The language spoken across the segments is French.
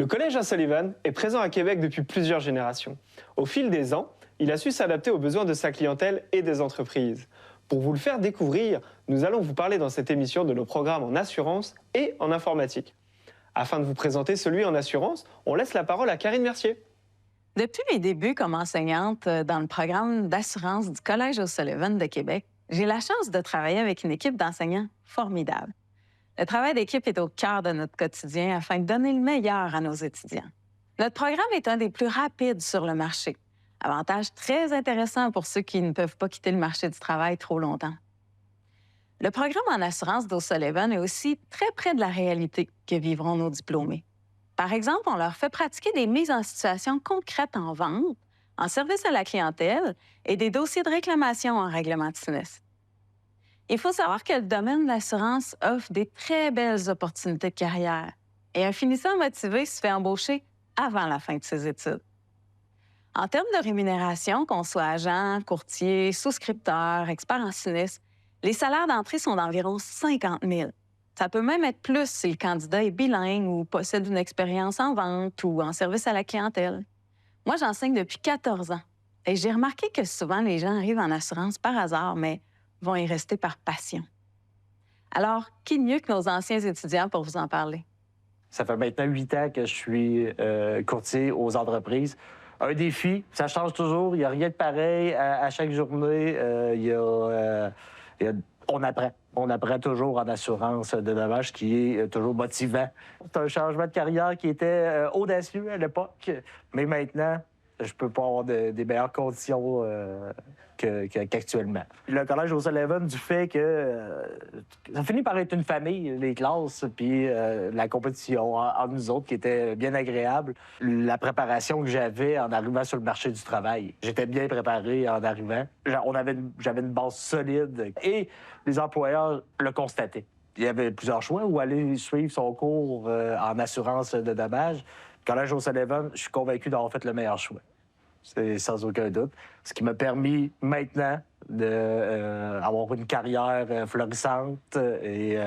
Le Collège O'Sullivan est présent à Québec depuis plusieurs générations. Au fil des ans, il a su s'adapter aux besoins de sa clientèle et des entreprises. Pour vous le faire découvrir, nous allons vous parler dans cette émission de nos programmes en assurance et en informatique. Afin de vous présenter celui en assurance, on laisse la parole à Karine Mercier. Depuis mes débuts comme enseignante dans le programme d'assurance du Collège O'Sullivan de Québec, j'ai la chance de travailler avec une équipe d'enseignants formidable. Le travail d'équipe est au cœur de notre quotidien afin de donner le meilleur à nos étudiants. Notre programme est un des plus rapides sur le marché. Avantage très intéressant pour ceux qui ne peuvent pas quitter le marché du travail trop longtemps. Le programme en assurance d'O'Sullivan est aussi très près de la réalité que vivront nos diplômés. Par exemple, on leur fait pratiquer des mises en situation concrètes en vente, en service à la clientèle et des dossiers de réclamation en règlement de sinistre. Il faut savoir que le domaine de l'assurance offre des très belles opportunités de carrière et un finissant motivé se fait embaucher avant la fin de ses études. En termes de rémunération, qu'on soit agent, courtier, souscripteur, expert en sinistre, les salaires d'entrée sont d'environ 50 000. Ça peut même être plus si le candidat est bilingue ou possède une expérience en vente ou en service à la clientèle. Moi, j'enseigne depuis 14 ans et j'ai remarqué que souvent les gens arrivent en assurance par hasard, mais vont y rester par passion. Alors, qui de mieux que nos anciens étudiants pour vous en parler? Ça fait maintenant 8 ans que je suis courtier aux entreprises. Un défi, ça change toujours, il n'y a rien de pareil. À chaque journée, on apprend. On apprend toujours en assurance de dommages, qui est toujours motivant. C'est un changement de carrière qui était audacieux à l'époque, mais maintenant, je peux pas avoir des meilleures conditions qu'actuellement. Le Collège O'Sullivan, du fait que ça finit par être une famille, les classes, puis la compétition entre nous autres qui était bien agréable. La préparation que j'avais en arrivant sur le marché du travail, j'étais bien préparé en arrivant. J'avais une base solide et les employeurs le constataient. Il y avait plusieurs choix, ou aller suivre son cours en assurance de dommages. Le Collège O'Sullivan, je suis convaincu d'avoir fait le meilleur choix. C'est sans aucun doute. Ce qui m'a permis maintenant d'avoir une carrière florissante et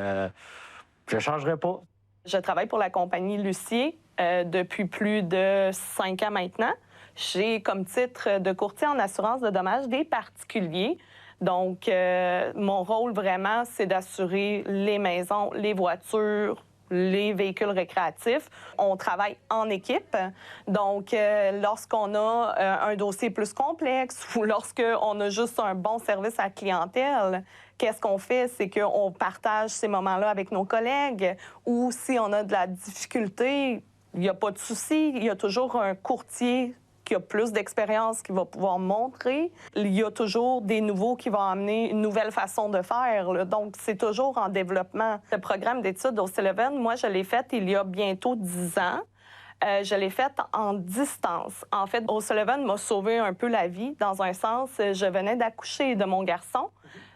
je ne changerai pas. Je travaille pour la compagnie Lucier depuis plus de 5 ans maintenant. J'ai comme titre de courtier en assurance de dommages des particuliers. Donc, mon rôle vraiment, c'est d'assurer les maisons, les voitures, les véhicules récréatifs. On travaille en équipe. Donc, lorsqu'on a un dossier plus complexe ou lorsqu'on a juste un bon service à la clientèle, qu'est-ce qu'on fait? C'est qu'on partage ces moments-là avec nos collègues, ou si on a de la difficulté, il n'y a pas de souci, il y a toujours un courtier qui a plus d'expérience, qui va pouvoir montrer. Il y a toujours des nouveaux qui vont amener une nouvelle façon de faire, là. Donc, c'est toujours en développement. Le programme d'études O'Sullivan, moi, je l'ai fait il y a bientôt 10 ans. Je l'ai fait en distance. En fait, O'Sullivan m'a sauvé un peu la vie. Dans un sens, je venais d'accoucher de mon garçon.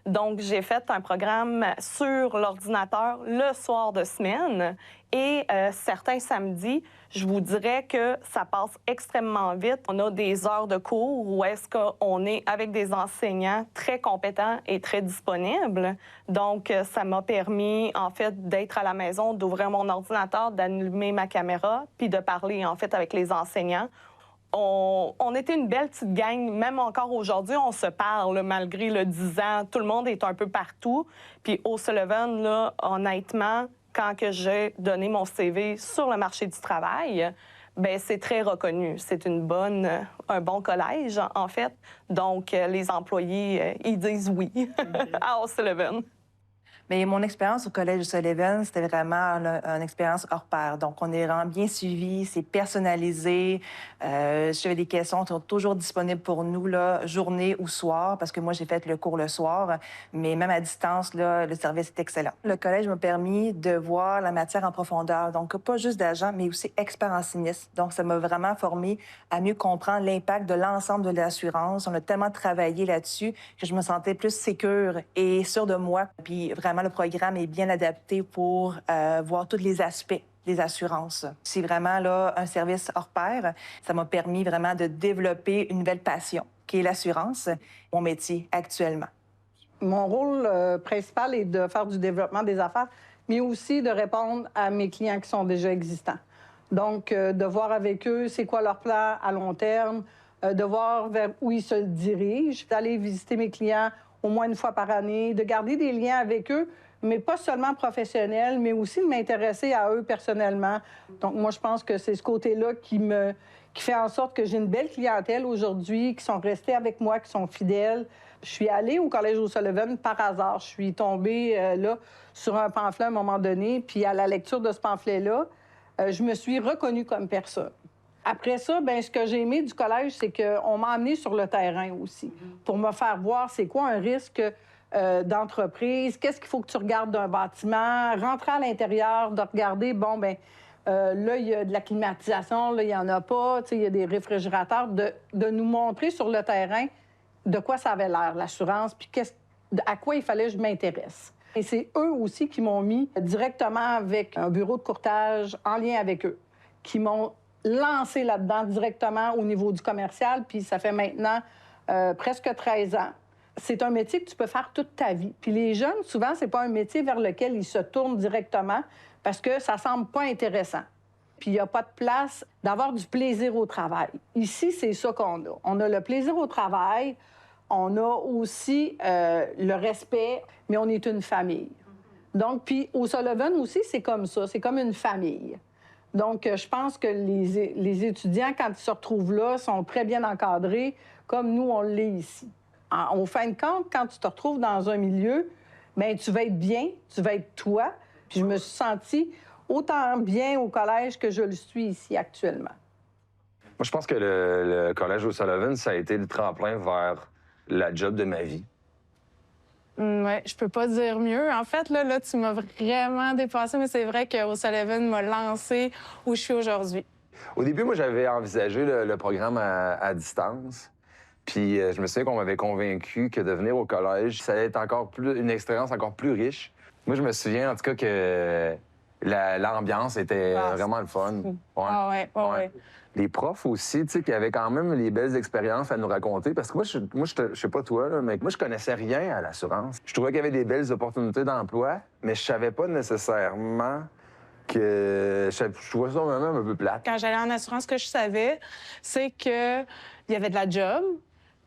Donc, j'ai fait un programme sur l'ordinateur le soir de semaine. Et certains samedis, je vous dirais que ça passe extrêmement vite. On a des heures de cours où est-ce qu'on est avec des enseignants très compétents et très disponibles. Donc, ça m'a permis, en fait, d'être à la maison, d'ouvrir mon ordinateur, d'allumer ma caméra, puis de parler, en fait, avec les enseignants. On était une belle petite gang. Même encore aujourd'hui, on se parle, malgré le 10 ans. Tout le monde est un peu partout. Puis O'Sullivan, là, honnêtement, quand que j'ai donné mon CV sur le marché du travail, bien, c'est très reconnu. C'est un bon collège, en fait. Donc, les employés, ils disent oui à O'Sullivan. Mais mon expérience au Collège O'Sullivan, c'était vraiment une expérience hors pair. Donc, on est vraiment bien suivi, c'est personnalisé. J'avais des questions qui sont toujours disponibles pour nous, là, journée ou soir, parce que moi, j'ai fait le cours le soir. Mais même à distance, là, le service est excellent. Le collège m'a permis de voir la matière en profondeur. Donc, pas juste d'agent, mais aussi expert en sinistre. Donc, ça m'a vraiment formé à mieux comprendre l'impact de l'ensemble de l'assurance. On a tellement travaillé là-dessus que je me sentais plus sécure et sûre de moi. Puis vraiment, le programme est bien adapté pour voir tous les aspects des assurances. C'est vraiment là un service hors pair. Ça m'a permis vraiment de développer une nouvelle passion, qui est l'assurance, mon métier actuellement. Mon rôle principal est de faire du développement des affaires, mais aussi de répondre à mes clients qui sont déjà existants. Donc, de voir avec eux c'est quoi leur plan à long terme, de voir vers où ils se dirigent, d'aller visiter mes clients au moins une fois par année, de garder des liens avec eux, mais pas seulement professionnels, mais aussi de m'intéresser à eux personnellement. Donc, moi, je pense que c'est ce côté-là qui fait en sorte que j'ai une belle clientèle aujourd'hui, qui sont restés avec moi, qui sont fidèles. Je suis allée au Collège O'Sullivan par hasard. Je suis tombée là sur un pamphlet à un moment donné, puis à la lecture de ce pamphlet-là, je me suis reconnue comme personne. Après ça, bien, ce que j'ai aimé du collège, c'est qu'on m'a amenée sur le terrain aussi pour me faire voir c'est quoi un risque d'entreprise, qu'est-ce qu'il faut que tu regardes d'un bâtiment, rentrer à l'intérieur, de regarder, bon, bien, là, il y a de la climatisation, là, il n'y en a pas, tu sais, il y a des réfrigérateurs, de nous montrer sur le terrain de quoi ça avait l'air, l'assurance, puis à quoi il fallait que je m'intéresse. Et c'est eux aussi qui m'ont mis directement avec un bureau de courtage en lien avec eux, qui m'ont lancé là-dedans directement au niveau du commercial, puis ça fait maintenant presque 13 ans. C'est un métier que tu peux faire toute ta vie. Puis les jeunes, souvent, c'est pas un métier vers lequel ils se tournent directement parce que ça semble pas intéressant. Puis il n'y a pas de place d'avoir du plaisir au travail. Ici, c'est ça qu'on a. On a le plaisir au travail, on a aussi le respect, mais on est une famille. Donc, puis au Sullivan aussi, c'est comme ça, c'est comme une famille. Donc, je pense que les étudiants, quand ils se retrouvent là, sont très bien encadrés, comme nous, on l'est ici. En fin de compte, quand tu te retrouves dans un milieu, bien, tu vas être bien, tu vas être toi. Puis je me suis sentie autant bien au collège que je le suis ici actuellement. Moi, je pense que le Collège O'Sullivan, ça a été le tremplin vers la job de ma vie. Oui, je peux pas dire mieux. En fait, là tu m'as vraiment dépassé, mais c'est vrai que O'Sullivan m'a lancé où je suis aujourd'hui. Au début, moi, j'avais envisagé le programme à distance. Puis je me souviens qu'on m'avait convaincu que de venir au collège, ça allait être une expérience encore plus riche. Moi, je me souviens, en tout cas, que l'ambiance était vraiment le fun. Ouais. Ah ouais. Les profs aussi, tu sais, qui avaient quand même les belles expériences à nous raconter. Parce que moi, je sais pas toi, là, mais moi, je connaissais rien à l'assurance. Je trouvais qu'il y avait des belles opportunités d'emploi, mais je savais pas nécessairement que... Je trouvais ça même un peu plate. Quand j'allais en assurance, ce que je savais, c'est qu'il y avait de la job,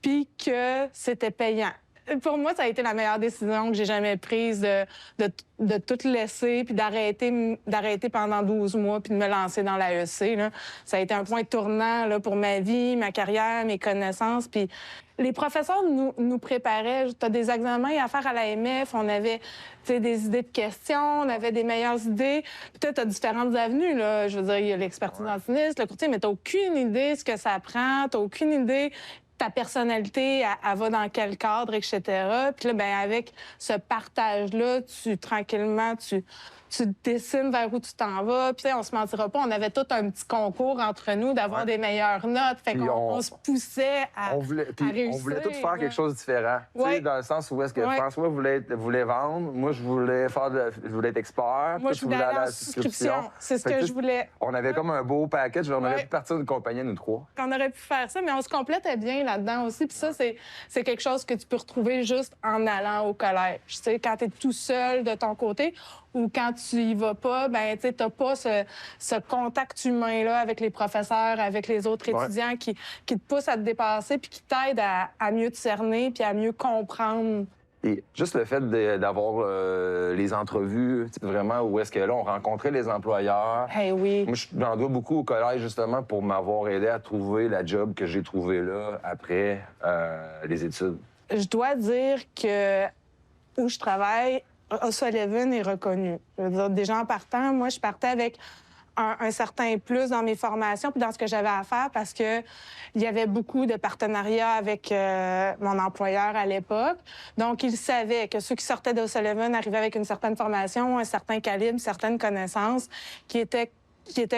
puis que c'était payant. Pour moi, ça a été la meilleure décision que j'ai jamais prise de tout laisser puis d'arrêter pendant 12 mois puis de me lancer dans l'AEC. Là. Ça a été un point tournant là, pour ma vie, ma carrière, mes connaissances. Puis les professeurs nous préparaient. Tu as des examens à faire à l'AMF. On avait des idées de questions, on avait des meilleures idées. Puis tu as différentes avenues. Là. Je veux dire, il y a l'expertise en sinistre, le courtier, mais tu n'as aucune idée ce que ça prend. Tu n'as aucune idée ta personnalité, elle va dans quel cadre, etc. Puis là, bien, avec ce partage-là, tranquillement, tu dessines vers où tu t'en vas. Puis on se mentira pas, on avait tout un petit concours entre nous d'avoir des meilleures notes. Fait qu'on se poussait à réussir. On voulait tous faire quelque chose de différent. Tu sais, dans le sens où est-ce que François voulait vendre, moi, je voulais être expert. Moi, je voulais aller en souscription. C'est ce que je voulais. On avait comme un beau package. On aurait pu partir d'une compagnie, nous trois. On aurait pu faire ça, mais on se complétait bien là-dedans aussi. Puis ça, c'est quelque chose que tu peux retrouver juste en allant au collège. Tu sais, quand tu es tout seul de ton côté ou quand tu y vas pas, ben tu sais, t'as pas ce contact humain-là avec les professeurs, avec les autres étudiants qui te poussent à te dépasser puis qui t'aident à mieux te cerner puis à mieux comprendre. Et juste le fait d'avoir les entrevues, vraiment, où est-ce que là, on rencontrait les employeurs. Hey, oui. Moi, j'en dois beaucoup au collège, justement, pour m'avoir aidé à trouver la job que j'ai trouvée là après les études. Je dois dire que où je travaille, O'Sullivan est reconnu. Je veux dire, déjà en partant, moi, je partais avec un certain plus dans mes formations puis dans ce que j'avais à faire parce que il y avait beaucoup de partenariats avec mon employeur à l'époque. Donc, il savait que ceux qui sortaient d'O'Sullivan arrivaient avec une certaine formation, un certain calibre, certaines connaissances qui étaient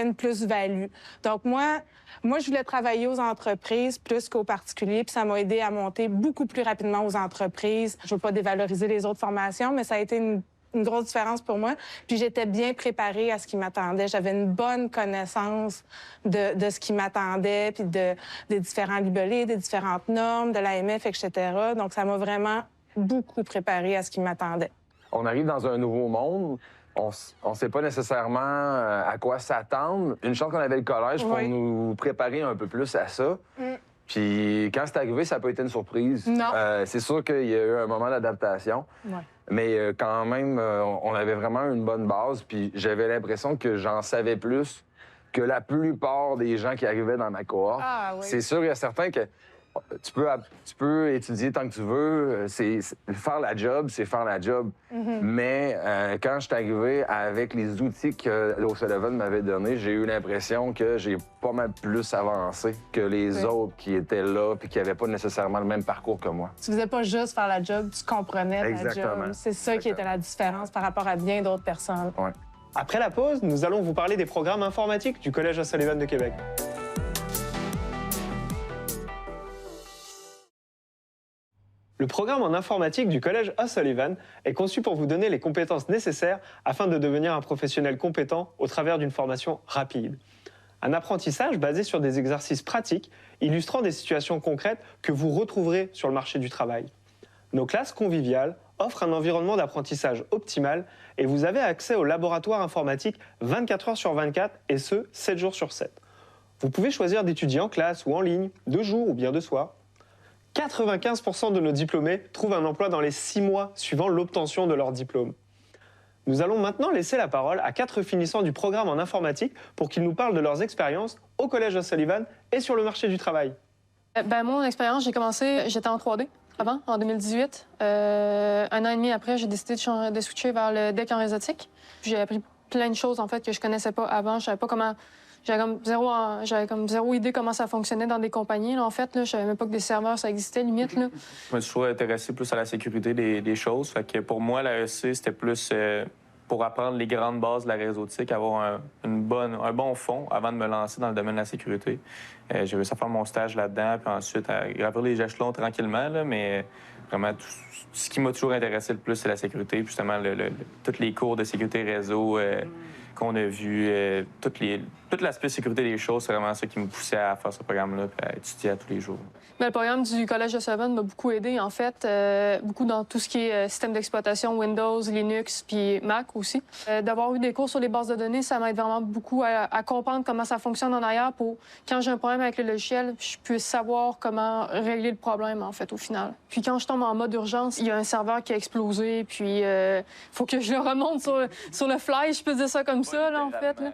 une plus-value. Donc, moi, je voulais travailler aux entreprises plus qu'aux particuliers, puis ça m'a aidé à monter beaucoup plus rapidement aux entreprises. Je veux pas dévaloriser les autres formations, mais ça a été une grosse différence pour moi. Puis j'étais bien préparée à ce qui m'attendait. J'avais une bonne connaissance de ce qui m'attendait, puis des différents libellés, des différentes normes, de l'AMF, etc. Donc, ça m'a vraiment beaucoup préparée à ce qui m'attendait. On arrive dans un nouveau monde. on sait pas nécessairement à quoi s'attendre. Une chance qu'on avait le collège pour Oui. nous préparer un peu plus à ça. Puis quand c'est arrivé, ça n'a pas été une surprise. Non. C'est sûr qu'il y a eu un moment d'adaptation. Ouais. Mais quand même, on avait vraiment une bonne base. Puis j'avais l'impression que j'en savais plus que la plupart des gens qui arrivaient dans ma cohorte. Ah oui. C'est sûr, il y a certains que tu peux étudier tant que tu veux. Faire la job, c'est faire la job. Mais quand je suis arrivé avec les outils que O'Sullivan m'avait donnés, j'ai eu l'impression que j'ai pas mal plus avancé que les autres qui étaient là puis qui n'avaient pas nécessairement le même parcours que moi. Tu faisais pas juste faire la job, tu comprenais la Exactement. job. C'est ça qui était la différence par rapport à bien d'autres personnes. Ouais. Après la pause, nous allons vous parler des programmes informatiques du Collège O'Sullivan de Québec. Le programme en informatique du Collège O'Sullivan est conçu pour vous donner les compétences nécessaires afin de devenir un professionnel compétent au travers d'une formation rapide. Un apprentissage basé sur des exercices pratiques illustrant des situations concrètes que vous retrouverez sur le marché du travail. Nos classes conviviales offrent un environnement d'apprentissage optimal et vous avez accès au laboratoire informatique 24 heures sur 24 et ce, 7 jours sur 7. Vous pouvez choisir d'étudier en classe ou en ligne, de jour ou bien de soir. 95% de nos diplômés trouvent un emploi dans les 6 mois suivant l'obtention de leur diplôme. Nous allons maintenant laisser la parole à 4 finissants du programme en informatique pour qu'ils nous parlent de leurs expériences au Collège O'Sullivan et sur le marché du travail. Mon expérience, j'étais en 3D avant, en 2018. Un an et demi après, j'ai décidé de switcher vers le deck en réseautique. J'ai appris plein de choses, en fait, que je connaissais pas avant. Je savais pas comment... J'avais comme zéro idée comment ça fonctionnait dans des compagnies, là, en fait. Là. Je savais même pas que des serveurs, ça existait, limite. Là. Je me suis toujours intéressé plus à la sécurité des choses. Fait que pour moi, la l'AEC, c'était plus pour apprendre les grandes bases de la réseautique, avoir un bon fond avant de me lancer dans le domaine de la sécurité. J'ai réussi à faire mon stage là-dedans, puis ensuite à gravir les échelons tranquillement, là, mais vraiment, ce qui m'a toujours intéressé le plus, c'est la sécurité. Puis justement, tous les cours de sécurité réseau qu'on a vus, tout l'aspect sécurité des choses, c'est vraiment ça qui me poussait à faire ce programme-là et à étudier à tous les jours. Mais le programme du Collège O'Sullivan m'a beaucoup aidé, en fait, beaucoup dans tout ce qui est système d'exploitation, Windows, Linux, puis Mac aussi. D'avoir eu des cours sur les bases de données, ça m'aide vraiment beaucoup à comprendre comment ça fonctionne en arrière pour, quand j'ai un problème avec le logiciel, je puisse savoir comment régler le problème, en fait, au final. Puis quand je tombe en mode urgence, il y a un serveur qui a explosé, puis il faut que je le remonte sur le fly, je peux dire ça comme ça, là, en fait. Là.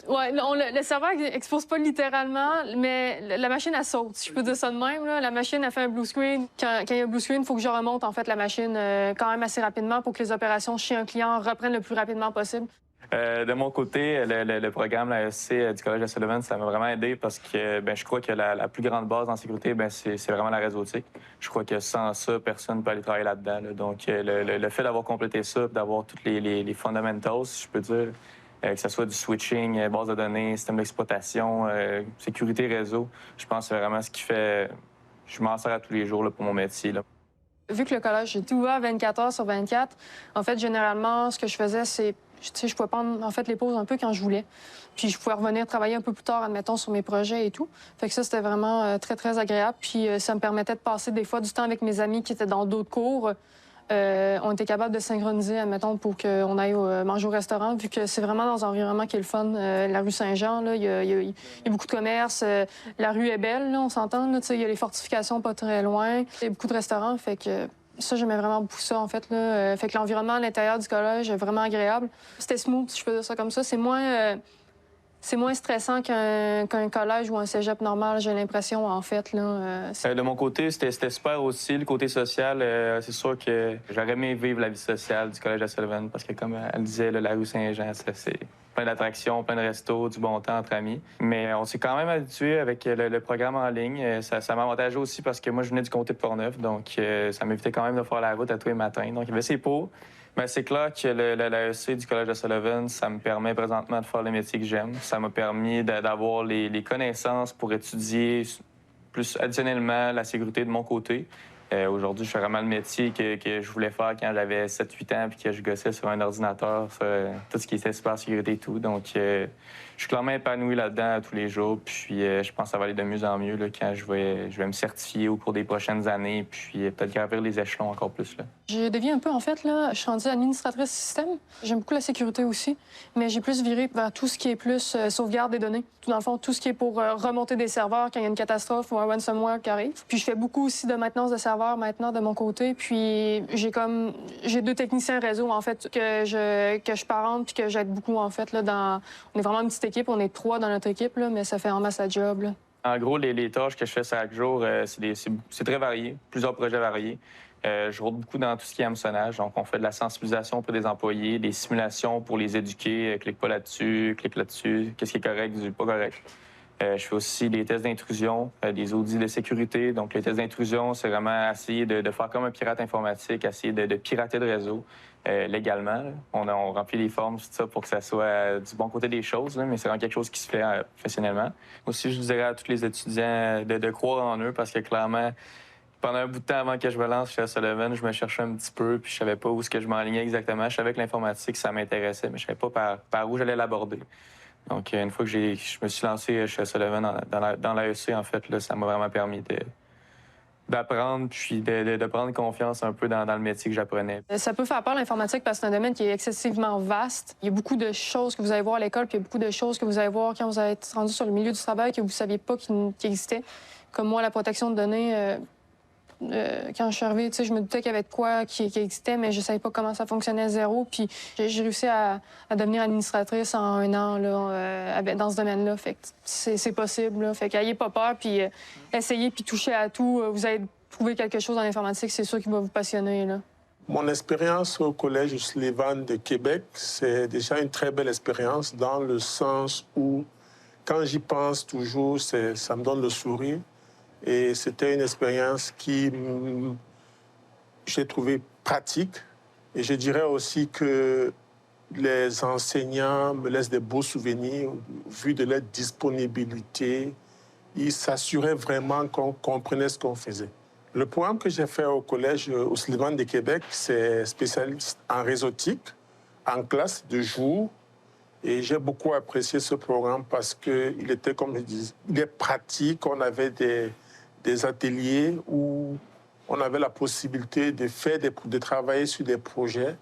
Ouais, le serveur expose pas littéralement, mais la machine, elle saute, si je peux dire ça de même. Là. La machine, elle fait un blue screen. Quand il y a un blue screen, il faut que je remonte, en fait, la machine quand même assez rapidement pour que les opérations chez un client reprennent le plus rapidement possible. De mon côté, le programme, la l'AEC du Collège O'Sullivan, ça m'a vraiment aidé parce que je crois que la plus grande base en sécurité, c'est vraiment la réseautique. Je crois que sans ça, personne ne peut aller travailler là-dedans. Là. Donc, le fait d'avoir complété ça, d'avoir tous les fundamentals, si je peux dire, que ce soit du switching, base de données, système d'exploitation, sécurité réseau, je pense que c'est vraiment ce qui fait... Je m'en sers à tous les jours là, pour mon métier. Là. Vu que le collège est ouvert 24 heures sur 24, en fait, généralement, ce que je faisais, c'est... je pouvais prendre, en fait, les pauses un peu quand je voulais. Puis je pouvais revenir travailler un peu plus tard, admettons, sur mes projets et tout. Fait que ça, c'était vraiment très, très agréable. Puis ça me permettait de passer des fois du temps avec mes amis qui étaient dans d'autres cours. On était capable de synchroniser, admettons, pour qu'on aille manger au restaurant, vu que c'est vraiment dans un environnement qui est le fun. La rue Saint-Jean, là, il y a beaucoup de commerces. La rue est belle, là, on s'entend. Il y a les fortifications pas très loin. Il y a beaucoup de restaurants, fait que ça, j'aimais vraiment beaucoup ça, en fait. Là. Fait que l'environnement à l'intérieur du collège est vraiment agréable. C'était smooth, si je peux dire ça comme ça. C'est moins stressant qu'un collège ou un cégep normal, j'ai l'impression, en fait. Là, de mon côté, c'était super aussi. Le côté social, c'est sûr que j'aurais aimé vivre la vie sociale du Collège O'Sullivan parce que, comme elle disait, là, la rue Saint-Jean, c'est plein d'attractions, plein de restos, du bon temps entre amis. Mais on s'est quand même habitué avec le programme en ligne. Ça m'avantageait aussi parce que moi, je venais du comté de Portneuf, donc ça m'évitait quand même de faire la route à tous les matins. Donc, il y avait ses pots. Mais c'est clair que l'AEC du Collège O'Sullivan, ça me permet présentement de faire le métier que j'aime. Ça m'a permis d'avoir les connaissances pour étudier plus additionnellement la sécurité de mon côté. Aujourd'hui, je fais vraiment le métier que je voulais faire quand j'avais 7-8 ans puis que je gossais sur un ordinateur, sur, tout ce qui était cybersécurité et tout. Donc, je suis clairement épanoui là-dedans tous les jours. Puis, je pense que ça va aller de mieux en mieux là, quand je vais me certifier au cours des prochaines années puis peut-être gravir les échelons encore plus. Là. J'ai dévié un peu, en fait. Là. Je suis rendue administratrice système. J'aime beaucoup la sécurité aussi, mais j'ai plus viré vers tout ce qui est plus sauvegarde des données. Tout dans le fond, tout ce qui est pour remonter des serveurs quand il y a une catastrophe ou un ransomware qui arrive. Puis, je fais beaucoup aussi de maintenance de serveurs maintenant de mon côté. Puis, j'ai 2 techniciens réseau, en fait, que je parente puis que j'aide beaucoup, en fait. Là, on est vraiment une petite équipe. On est 3 dans notre équipe, là, mais ça fait en masse la job. Là. En gros, les tâches que je fais chaque jour, c'est très varié, plusieurs projets variés. Je rôde beaucoup dans tout ce qui est hameçonnage. Donc, on fait de la sensibilisation auprès des employés, des simulations pour les éduquer. Clique pas là-dessus, clique là-dessus. Qu'est-ce qui est correct, pas correct. Je fais aussi des tests d'intrusion, des audits de sécurité. Donc, les tests d'intrusion, c'est vraiment essayer de faire comme un pirate informatique, essayer de pirater le réseau légalement. On remplit les formes, tout ça, pour que ça soit du bon côté des choses, là, mais c'est vraiment quelque chose qui se fait professionnellement. Aussi, je dirais à tous les étudiants de croire en eux parce que clairement, pendant un bout de temps avant que je me lance chez Sullivan, je me cherchais un petit peu, puis je savais pas où est-ce que je m'enlignais exactement. Je savais que l'informatique, ça m'intéressait, mais je savais pas par où j'allais l'aborder. Donc, une fois que je me suis lancé chez Sullivan dans l'AEC, en fait, là, ça m'a vraiment permis d'apprendre puis de prendre confiance un peu dans le métier que j'apprenais. Ça peut faire peur, l'informatique, parce que c'est un domaine qui est excessivement vaste. Il y a beaucoup de choses que vous allez voir à l'école, puis il y a beaucoup de choses que vous allez voir quand vous allez être rendu sur le milieu du travail que vous ne saviez pas qu'il existait. Comme moi, la protection de données, quand je suis arrivée, je me doutais qu'il y avait de quoi qui existait, mais je ne savais pas comment ça fonctionnait zéro. Puis j'ai réussi à devenir administratrice en 1 an là, dans ce domaine-là. Fait que c'est possible. Là. Fait qu'ayez pas peur, puis essayez, puis touchez à tout. Vous allez trouver quelque chose en informatique, c'est sûr qui va vous passionner. Là. Mon expérience au Collège Sullivan de Québec, c'est déjà une très belle expérience dans le sens où, quand j'y pense toujours, ça me donne le sourire. Et c'était une expérience qui, j'ai trouvé pratique. Et je dirais aussi que les enseignants me laissent des beaux souvenirs, vu de leur disponibilité. Ils s'assuraient vraiment qu'on comprenait ce qu'on faisait. Le programme que j'ai fait au Collège au Sullivan de Québec, c'est spécialiste en réseautique, en classe de jour. Et j'ai beaucoup apprécié ce programme parce qu'il était, comme je disais, il est pratique. On avait des ateliers où on avait la possibilité de travailler sur des projets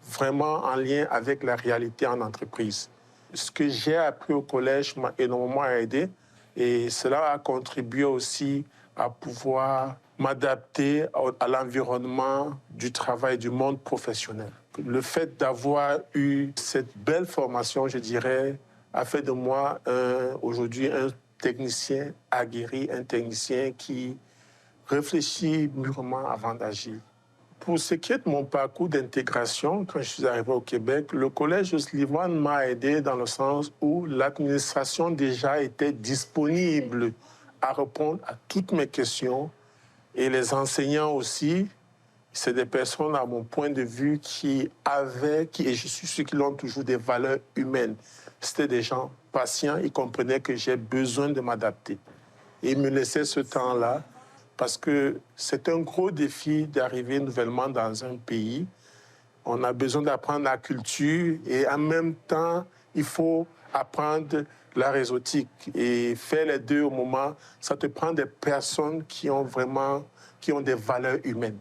vraiment en lien avec la réalité en entreprise. Ce que j'ai appris au collège m'a énormément aidé et cela a contribué aussi à pouvoir m'adapter à l'environnement du travail, du monde professionnel. Le fait d'avoir eu cette belle formation, je dirais, a fait de moi aujourd'hui un technicien aguerri, un technicien qui réfléchit mûrement avant d'agir. Pour ce qui est de mon parcours d'intégration, quand je suis arrivé au Québec, le Collège Sullivan m'a aidé dans le sens où l'administration déjà était disponible à répondre à toutes mes questions et les enseignants aussi. C'est des personnes, à mon point de vue, et je suis sûr qu'ils ont toujours des valeurs humaines. C'était des gens patients, ils comprenaient que j'ai besoin de m'adapter. Et ils me laissaient ce temps-là parce que c'est un gros défi d'arriver nouvellement dans un pays. On a besoin d'apprendre la culture et en même temps, il faut apprendre la réseautique. Et faire les deux au moment, ça te prend des personnes qui ont des valeurs humaines.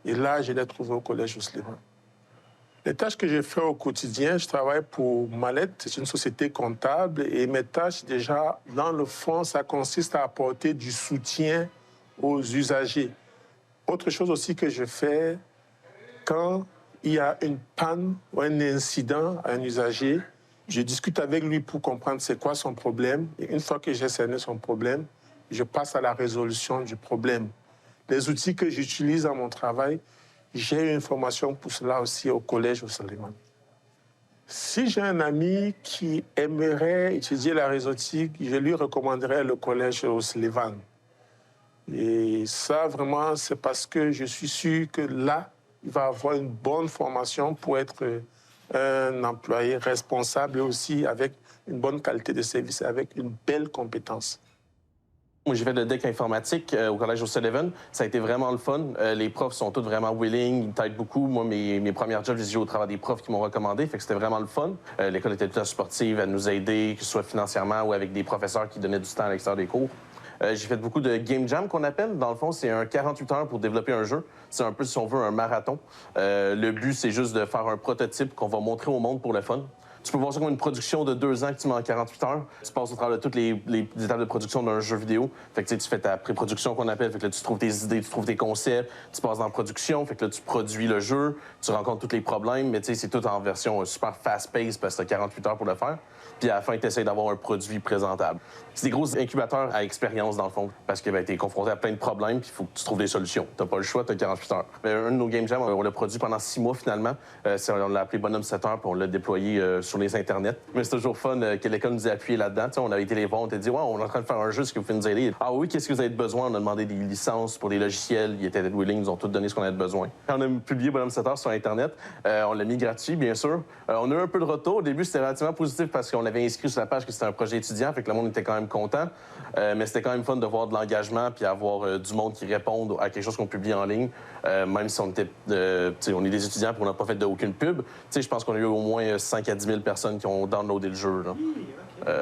Et là, je l'ai trouvé au Collège Sullivan. Les tâches que je fais au quotidien, je travaille pour Mallette, c'est une société comptable, et mes tâches, déjà, dans le fond, ça consiste à apporter du soutien aux usagers. Autre chose aussi que je fais, quand il y a une panne ou un incident à un usager, je discute avec lui pour comprendre c'est quoi son problème. Et une fois que j'ai cerné son problème, je passe à la résolution du problème. Les outils que j'utilise dans mon travail, j'ai une formation pour cela aussi au Collège au Sullivan. Si j'ai un ami qui aimerait étudier la réseautique, je lui recommanderais le Collège au Sullivan. Et ça, vraiment, c'est parce que je suis sûr que là, il va avoir une bonne formation pour être un employé responsable et aussi avec une bonne qualité de service, avec une belle compétence. Moi, j'ai fait le deck informatique au Collège O'Sullivan. Ça a été vraiment le fun. Les profs sont tous vraiment willing, ils t'aident beaucoup. Moi, mes premières jobs, j'ai eu au travers des profs qui m'ont recommandé, fait que c'était vraiment le fun. L'école était tout à sportive, à nous aider, que ce soit financièrement ou avec des professeurs qui donnaient du temps à l'extérieur des cours. J'ai fait beaucoup de game jam qu'on appelle. Dans le fond, c'est un 48 heures pour développer un jeu. C'est un peu, si on veut, un marathon. Le but, c'est juste de faire un prototype qu'on va montrer au monde pour le fun. Tu peux voir ça comme une production de 2 ans que tu mets en 48 heures. Tu passes au travers de toutes les étapes de production d'un jeu vidéo. Fait que tu fais ta pré-production qu'on appelle. Fait que là, tu trouves tes idées, tu trouves tes concepts, tu passes dans la production. Fait que là, tu produis le jeu, tu rencontres tous les problèmes, mais tu sais, c'est tout en version super fast-paced parce que tu as 48 heures pour le faire. Puis à la fin, tu essaies d'avoir un produit présentable. C'est des gros incubateurs à expérience, dans le fond, parce que tu es confronté à plein de problèmes, puis il faut que tu trouves des solutions. Tu n'as pas le choix, tu as 48 heures. Un de nos game jams, on l'a produit pendant 6 mois, finalement. On l'a appelé Bonhomme 7 heures, puis on l'a déployé sur les Internets. Mais c'est toujours fun que l'école nous ait appuyé là-dedans. T'sais, on avait été les voir, on t'a dit, ouais, on est en train de faire un jeu, est-ce que vous pouvez nous aider? Ah oui, qu'est-ce que vous avez besoin? On a demandé des licences pour des logiciels, ils étaient willing, ils nous ont tout donné ce qu'on avait besoin. Quand on a publié Bonhomme 7 heures sur Internet, on l'a mis gratuit, bien sûr. On a eu un peu de retour. Au début, c'était relativement positif parce qu'on avait inscrit sur la page que c'était un projet étudiant, fait que le monde était quand même content. Mais c'était quand même fun de voir de l'engagement puis avoir du monde qui réponde à quelque chose qu'on publie en ligne. Même si on était, on est des étudiants et on n'a pas fait aucune pub. Je pense qu'on a eu au moins 5 à 10 000 personnes qui ont downloadé le jeu.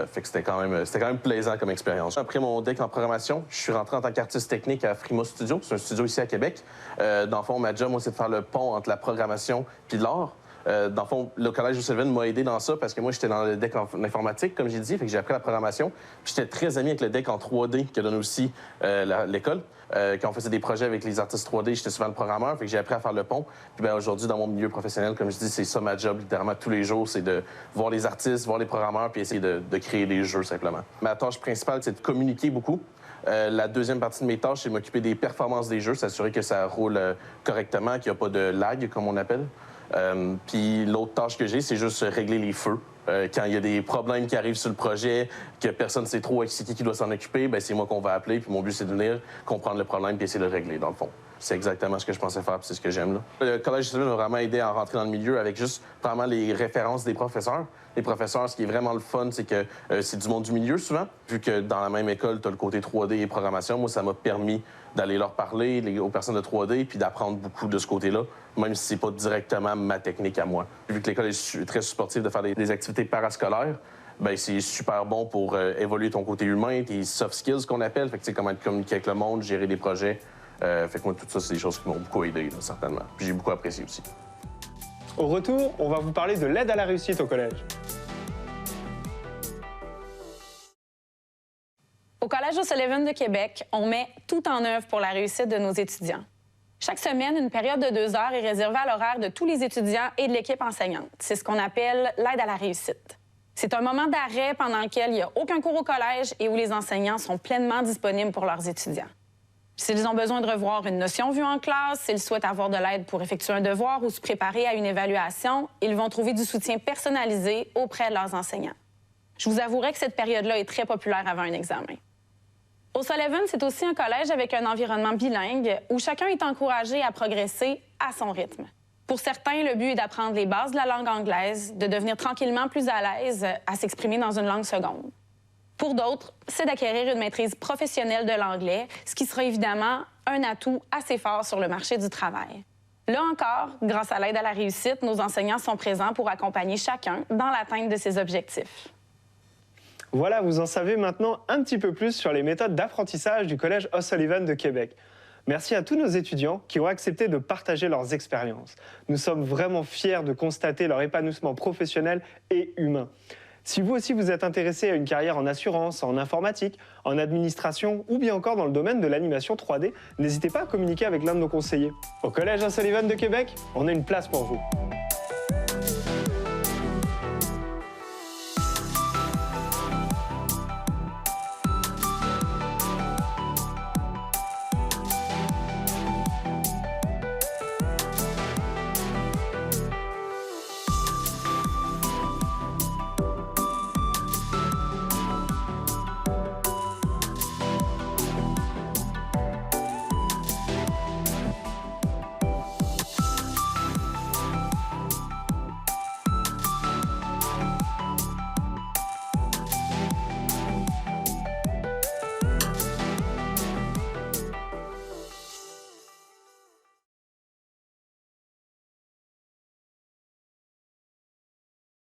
Fait que c'était quand même plaisant comme expérience. Après mon deck en programmation, je suis rentré en tant qu'artiste technique à Frima Studio. C'est un studio ici à Québec. Dans le fond, ma job, moi, c'est de faire le pont entre la programmation puis l'art. Dans le fond, le Collège O'Sullivan m'a aidé dans ça parce que moi, j'étais dans le deck en informatique, comme j'ai dit, fait que j'ai appris la programmation. Puis j'étais très ami avec le deck en 3D que donne aussi l'école. Quand on faisait des projets avec les artistes 3D, j'étais souvent le programmeur, fait que j'ai appris à faire le pont. Puis aujourd'hui, dans mon milieu professionnel, comme je dis, c'est ça ma job, littéralement, tous les jours, c'est de voir les artistes, voir les programmeurs, puis essayer de créer des jeux, simplement. Ma tâche principale, c'est de communiquer beaucoup. La deuxième partie de mes tâches, c'est de m'occuper des performances des jeux, s'assurer que ça roule correctement, qu'il n'y a pas de lag, comme on appelle. Puis l'autre tâche que j'ai, c'est juste régler les feux. Quand il y a des problèmes qui arrivent sur le projet, que personne ne sait trop qui doit s'en occuper, ben c'est moi qu'on va appeler. Puis mon but, c'est de venir comprendre le problème puis essayer de le régler, dans le fond. C'est exactement ce que je pensais faire puis c'est ce que j'aime. Le Collège O'Sullivan m'a vraiment aidé à rentrer dans le milieu avec juste vraiment les références des professeurs. Les professeurs, ce qui est vraiment le fun, c'est que c'est du monde du milieu, souvent. Vu que dans la même école, tu as le côté 3D et programmation, moi, ça m'a permis d'aller leur parler aux personnes de 3D puis d'apprendre beaucoup de ce côté-là, même si c'est pas directement ma technique à moi. Vu que l'école est très supportive de faire des activités parascolaires, ben c'est super bon pour évoluer ton côté humain, tes soft skills qu'on appelle, fait que tu sais comment communiquer avec le monde, gérer des projets. Fait que moi, tout ça, c'est des choses qui m'ont beaucoup aidé, là, certainement. Puis j'ai beaucoup apprécié aussi. Au retour, on va vous parler de l'aide à la réussite au collège. Au Collège O'Sullivan de Québec, on met tout en œuvre pour la réussite de nos étudiants. Chaque semaine, une période de 2 heures est réservée à l'horaire de tous les étudiants et de l'équipe enseignante. C'est ce qu'on appelle l'aide à la réussite. C'est un moment d'arrêt pendant lequel il n'y a aucun cours au collège et où les enseignants sont pleinement disponibles pour leurs étudiants. S'ils ont besoin de revoir une notion vue en classe, s'ils souhaitent avoir de l'aide pour effectuer un devoir ou se préparer à une évaluation, ils vont trouver du soutien personnalisé auprès de leurs enseignants. Je vous avouerai que cette période-là est très populaire avant un examen. O'Sullivan, c'est aussi un collège avec un environnement bilingue où chacun est encouragé à progresser à son rythme. Pour certains, le but est d'apprendre les bases de la langue anglaise, de devenir tranquillement plus à l'aise à s'exprimer dans une langue seconde. Pour d'autres, c'est d'acquérir une maîtrise professionnelle de l'anglais, ce qui sera évidemment un atout assez fort sur le marché du travail. Là encore, grâce à l'aide à la réussite, nos enseignants sont présents pour accompagner chacun dans l'atteinte de ses objectifs. Voilà, vous en savez maintenant un petit peu plus sur les méthodes d'apprentissage du Collège O'Sullivan de Québec. Merci à tous nos étudiants qui ont accepté de partager leurs expériences. Nous sommes vraiment fiers de constater leur épanouissement professionnel et humain. Si vous aussi vous êtes intéressé à une carrière en assurance, en informatique, en administration ou bien encore dans le domaine de l'animation 3D, n'hésitez pas à communiquer avec l'un de nos conseillers. Au Collège O'Sullivan de Québec, on a une place pour vous.